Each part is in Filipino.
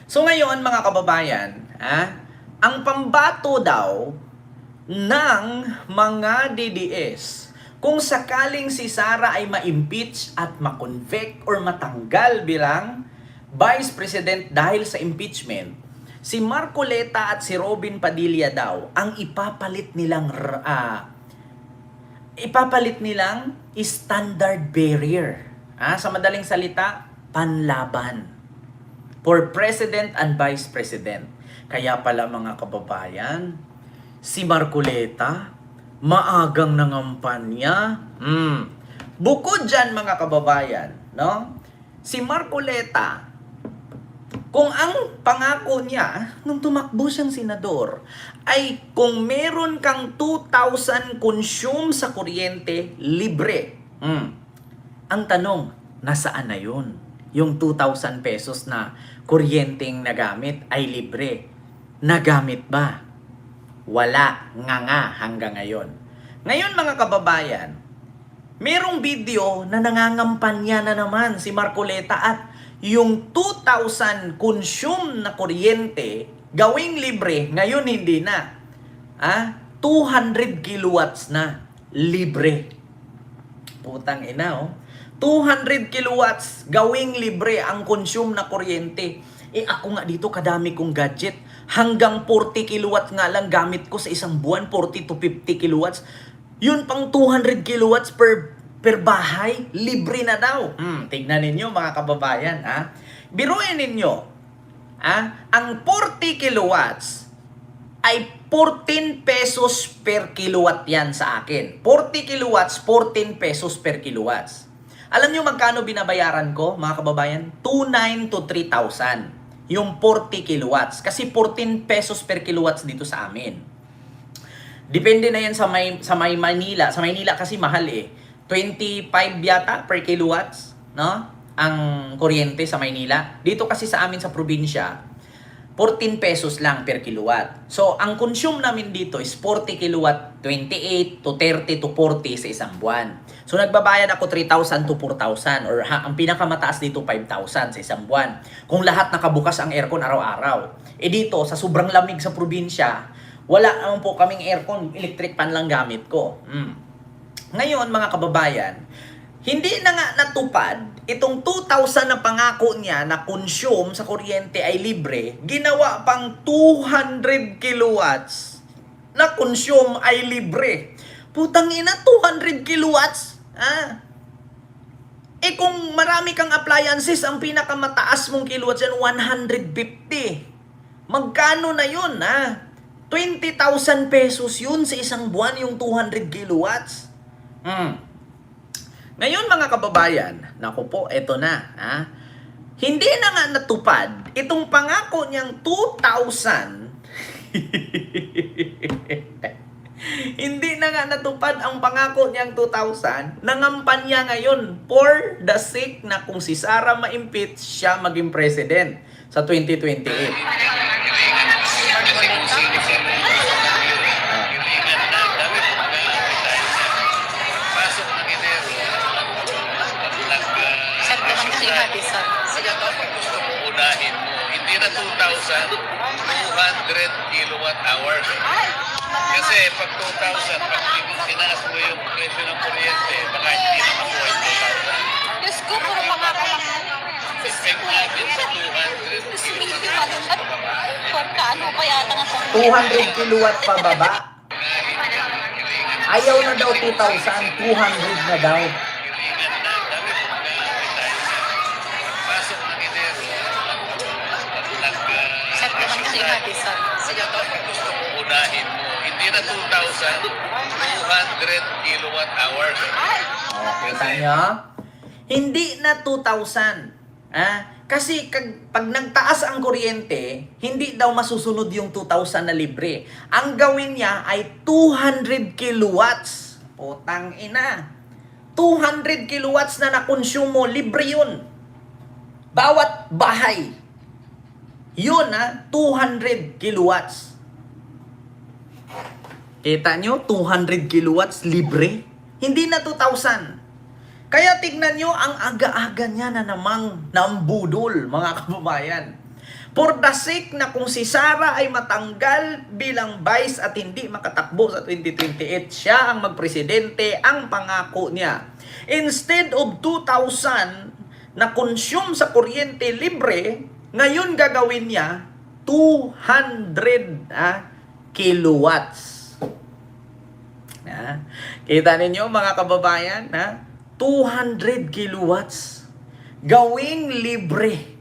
So ngayon mga kababayan, ang pambato daw ng mga DDS, kung sakaling si Sara ay ma-impeach at ma-convict or matanggal bilang Vice President dahil sa impeachment, si Marcoleta at si Robin Padilla daw ang ipapalit nilang standard bearer. Sa madaling salita, panlaban for President and Vice President. Kaya pala mga kababayan, si Marcoleta, maagang nangampanya. Bukod dyan mga kababayan, no? Si Marcoleta, kung ang pangako niya, nung tumakbo siyang senador, ay kung meron kang 2,000 consume sa kuryente, libre. Ang tanong, nasaan na yun? Yung 2,000 pesos na kuryenteng nagamit ay libre. Nagamit ba? Wala nga hanggang ngayon. Ngayon mga kababayan, merong video na nangangampanya na naman si Marcoleta at yung 2,000 consume na kuryente gawing libre, ngayon hindi na. 200 kilowatts na libre. Putang ina 200 kilowatts gawing libre ang consume na kuryente. Ako nga dito kadami kong gadget. Hanggang 40 kilowatts nga lang gamit ko sa isang buwan, 40 to 50 kilowatts. Yun pang 200 kilowatts per bahay, libre na daw. Tignan ninyo mga kababayan, biruin ninyo, ang 40 kilowatts ay 14 pesos per kilowatt yan sa akin. 40 kilowatts, 14 pesos per kilowatts. Alam nyo magkano binabayaran ko, mga kababayan? 2,900 to 3,000. Yung 40 kilowatts. Kasi 14 pesos per kilowatts dito sa amin. Depende na yan sa may Manila. Sa Manila kasi mahal 25 yata per kilowatts, no? Ang kuryente sa Maynila. Dito kasi sa amin sa probinsya, 14 pesos lang per kilowatt. So, ang consume namin dito is 40 kilowatt, 28 to 30 to 40 sa isang buwan. So, nagbabayad ako 3,000 to 4,000 or ang pinakamataas dito 5,000 sa isang buwan. Kung lahat nakabukas ang aircon araw-araw. Dito, sa sobrang lamig sa probinsya, wala naman po kaming aircon, electric fan lang gamit ko. Ngayon, mga kababayan, hindi na nga natupad itong 2,000 na pangako niya na consume sa kuryente ay libre, ginawa pang 200 kilowatts na consume ay libre. Putang ina, 200 kilowatts? Kung marami kang appliances, ang pinakamataas mong kilowatts yan, 150. Magkano na yun, 20,000 pesos yun sa isang buwan, yung 200 kilowatts. Ngayon mga kababayan, naku po, eto na. Hindi na nga natupad itong pangako niyang 2,000. Hindi na nga natupad ang pangako niyang 2,000. Nangampanya ngayon for the sake na kung si Sara ma-impeach, siya maging president sa 2028. Unahin mo, hindi na 2,000, 200 kilowatt hours. Kasi pag 2,000, pag tinaas mo yung presyo ng kuryente, baka hindi na makuha yung 2,000. Diyos ko, puro mga kalang. Expect natin sa 200 kilowatt hours pababa. Ano pa yata nga sa 200 kilowatt pababa. Ayaw na daw 2,000, 200 na daw. Gusto mo unahin mo, hindi na 2,000, 200 kilowatt hours. Kita nyo? Hindi na 2,000. Kasi pag nagtaas ang kuryente, hindi daw masusunod yung 2,000 na libre. Ang gawin niya ay 200 kilowatts. Putang ina. 200 kilowatts na na-consume mo, libre yun. Bawat bahay. Yun 200 kilowatts. Kita nyo, 200 kilowatts libre. Hindi na 2,000. Kaya tignan nyo, ang aga-aga niya na namang nambudol, mga kababayan. For the sake na kung si Sara ay matanggal bilang vice at hindi makatakbo sa 2028, siya ang magpresidente, ang pangako niya. Instead of 2,000 na consume sa kuryente libre, ngayon gagawin niya 200 kilowatts. Kita ninyo mga kababayan, 200 kilowatts. Gawing libre.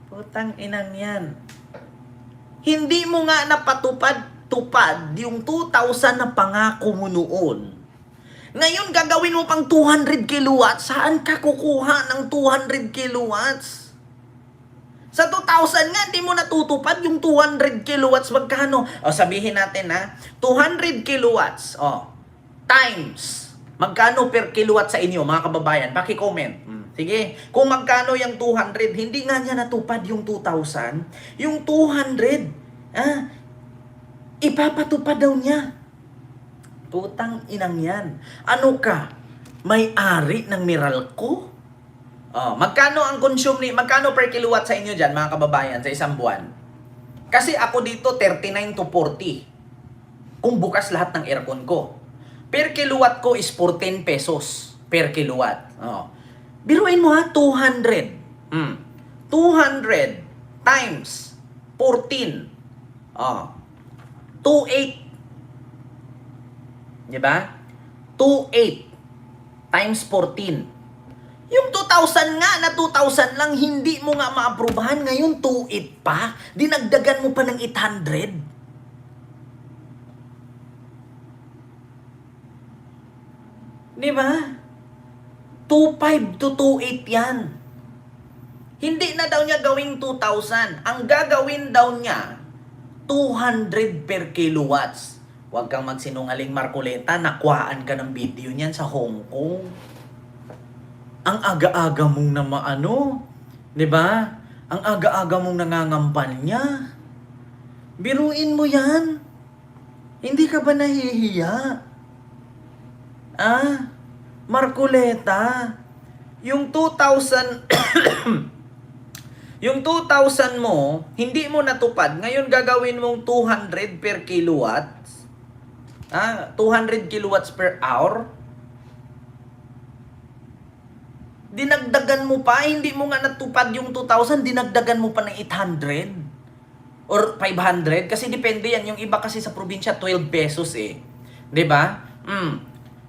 Putang inang yan. Hindi mo nga napatupad-tupad yung 2,000 na pangako mo noon. Ngayon, gagawin mo pang 200 kilowatts. Saan ka kukuha ng 200 kilowatts? Sa 2,000 nga, di mo natutupad yung 200 kilowatts. Magkano? O, sabihin natin 200 kilowatts. O, times. Magkano per kilowatt sa inyo, mga kababayan? Paki-comment. Sige, kung magkano yung 200, hindi nga niya natupad yung 2,000. Yung 200, ipapatupad daw niya. Putang inang yan. Ano ka? May-ari ng Meralco? Magkano ang consume magkano per kilowatt sa inyo dyan, mga kababayan, sa isang buwan? Kasi ako dito, 39 to 40. Kung bukas lahat ng aircon ko. Per kilowatt ko is 14 pesos per kilowatt. Biruin mo 200. 200 times 14. 28. Diba? 28 times 14. Yung 2,000 nga na 2,000 lang, hindi mo nga maaprubahan. Ngayon, 2,800 pa. Dinagdagan mo pa ng 800. Diba? 2,500 to 2,800 yan. Hindi na daw niya gawing 2,000. Ang gagawin daw niya, 200 per kilowatts. Huwag kang magsinungaling, Marcoleta. Nakuhaan ka ng video niyan sa Hong Kong. Ang aga-aga mong na diba? Ang aga-aga mong nangangampanya. Biruin mo yan. Hindi ka ba nahihiya? Marcoleta, yung 2,000 yung 2,000 mo, hindi mo natupad. Ngayon gagawin mong 200 per kilowatts. 200 kilowatts per hour. Dinagdagan mo pa, hindi mo nga natupad yung 2,000, dinagdagan mo pa ng 800 or 500 kasi depende yan. Yung iba kasi sa probinsya 12 pesos 'Di ba?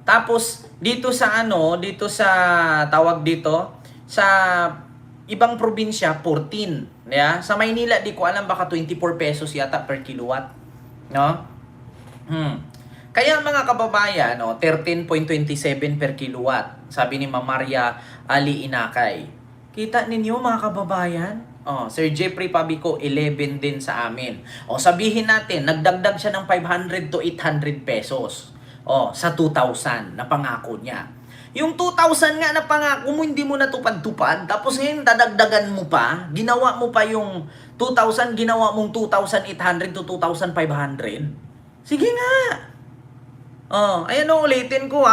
Tapos dito sa tawag dito sa ibang probinsya 14, yeah? Sa Maynila di ko alam, baka 24 pesos yata per kilowatt, no? Kaya mga kababayan, 13.27 per kilowatt, sabi ni Ma'am Maria Ali Inakay. Kita ninyo mga kababayan? Sir Jeffrey Pabico, 11 din sa amin. Sabihin natin, nagdagdag siya ng 500 to 800 pesos. Sa 2,000 na pangako niya. Yung 2,000 nga na pangako mo, hindi mo natupad-tupad. Tapos ngayon, dadagdagan mo pa. Ginawa mo pa yung 2,000, ginawa mong 2,800 to 2,500. Sige nga. Ayan ulitin ko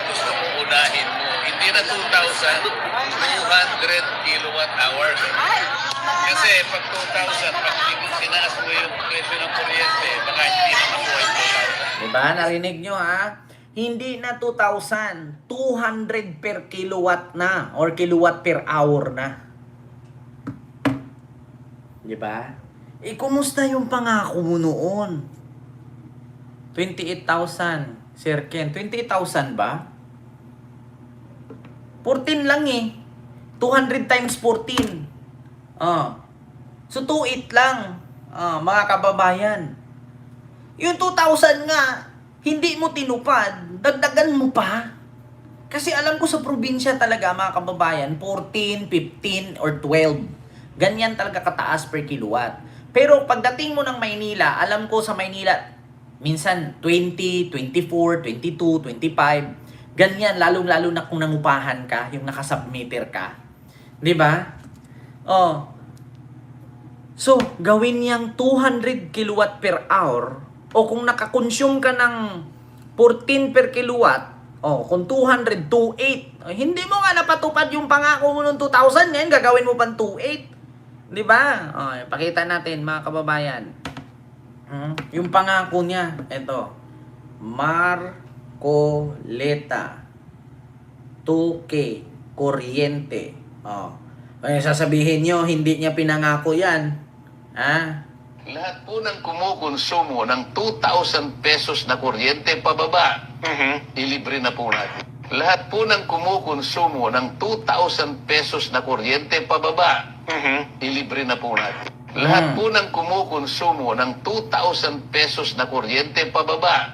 Gusto mo unahin mo, hindi na 2,000, 200 kilowatt hours. Kasi pag 2,000, pag tinaas mo yung presyo ng kuryente, baka hindi na makuha yung 2,000. Diba? Narinig nyo Hindi na 2,000, 200 per kilowatt na or kilowatt per hour na. Diba? Kumusta yung pangako mo noon? 28,000. Sir Ken, 28,000 ba? 14 lang 200 times 14. So 2,800 lang. Mga kababayan. Yung 2,000 nga, hindi mo tinupad, dagdagan mo pa. Kasi alam ko sa probinsya talaga, mga kababayan, 14, 15, or 12. Ganyan talaga kataas per kilowatt. Pero pagdating mo ng Maynila, alam ko sa Maynila, minsan 20, 24, 22, 25. Ganyan, lalong-lalo na kung nangupahan ka, yung nakasubmitter ka. 'Di ba? So, gawin niyang 200 kilowatt per hour o kung nakakonsume ka ng 14 per kilowatt, kung 200, 2.8. Hindi mo nga napatupad yung pangako mo noong 2,000, ngayon gagawin mo pang 2.8. Di ba? Pakita natin mga kababayan. Yung pangako niya, ito. Marcoleta 2K kuryente. Kaya sasabihin nyo, hindi niya pinangako yan. Lahat po ng kumukonsumo ng 2,000 pesos na kuryente pababa, ilibre na po natin. Lahat po ng kumukonsumo ng 2,000 pesos na kuryente pababa, ilibre na po natin. Lahat po ng kumukonsumo ng 2,000 pesos na kuryente pababa,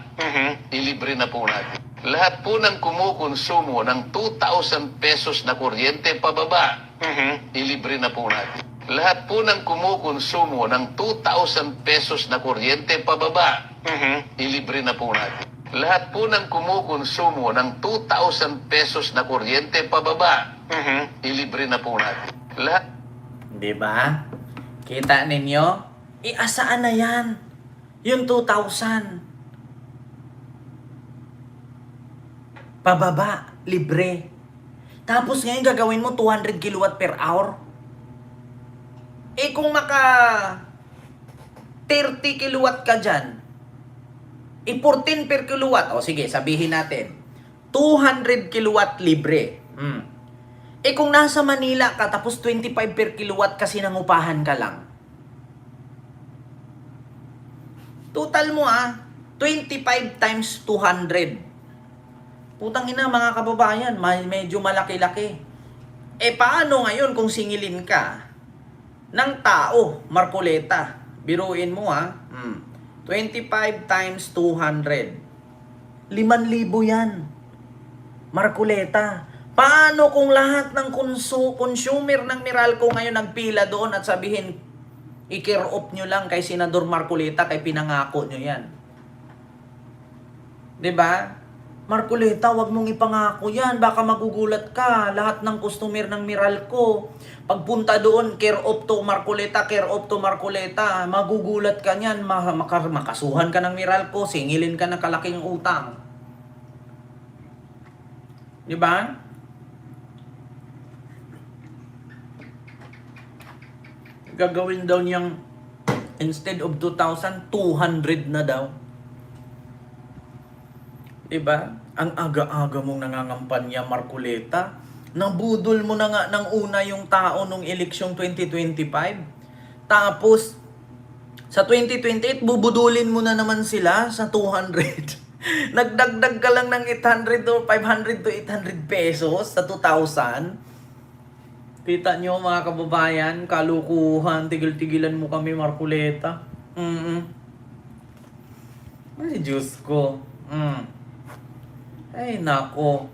ilibre na po natin. Lahat po ng kumukonsumo ng 2,000 pesos na kuryente pababa, ilibre na po natin. Lahat po ng kumukonsumo ng 2,000 pesos na kuryente pababa, ilibre na po natin. Lahat po ng kumukonsumo ng 2,000 pesos na kuryente pababa, ilibre na po natin. Lahat. Di ba? Kita ninyo? Asaan na yan? Yung 2,000. Pababa, libre. Tapos ngayon gagawin mo 200 kilowatt per hour. Kung maka 30 kilowatt ka dyan, 14 per kilowatt, sige, sabihin natin, 200 kilowatt libre. Kung nasa Manila ka, tapos 25 per kilowatt kasi nangupahan ka lang. Total mo 25 times 200. Putang ina mga kababayan, medyo malaki-laki. Paano ngayon kung singilin ka ng tao, Marcoleta? Biruin mo 25 times 200. 5,000 yan. Marcoleta. Paano kung lahat ng consumer ng Meralco ngayon nagpila doon at sabihin, i-care off nyo lang kay Senador Marcoleta, kay pinangako nyo yan. 'Di ba? Marcoleta, wag mong ipangako yan. Baka magugulat ka. Lahat ng customer ng Meralco, pagpunta doon, care of to Marcoleta, care of to Marcoleta. Magugulat ka niyan. Makasuhan ka ng Meralco, singilin ka ng kalaking utang. Di ba? Gagawin daw niyang instead of 2,000, 200 na daw. Diba? Ang aga-aga mong nangangampanya, Marcoleta. Nabudol mo na nga ng una yung tao nung eleksyong 2025. Tapos, sa 2028, bubudulin mo na naman sila sa 200. Nagdagdag ka lang ng 800 to 500 to 800 pesos sa 2,000. Kita nyo mga kababayan, kalukuhan, tigil-tigilan mo kami, Marcoleta. Ay, Diyos ko. Ay, nako.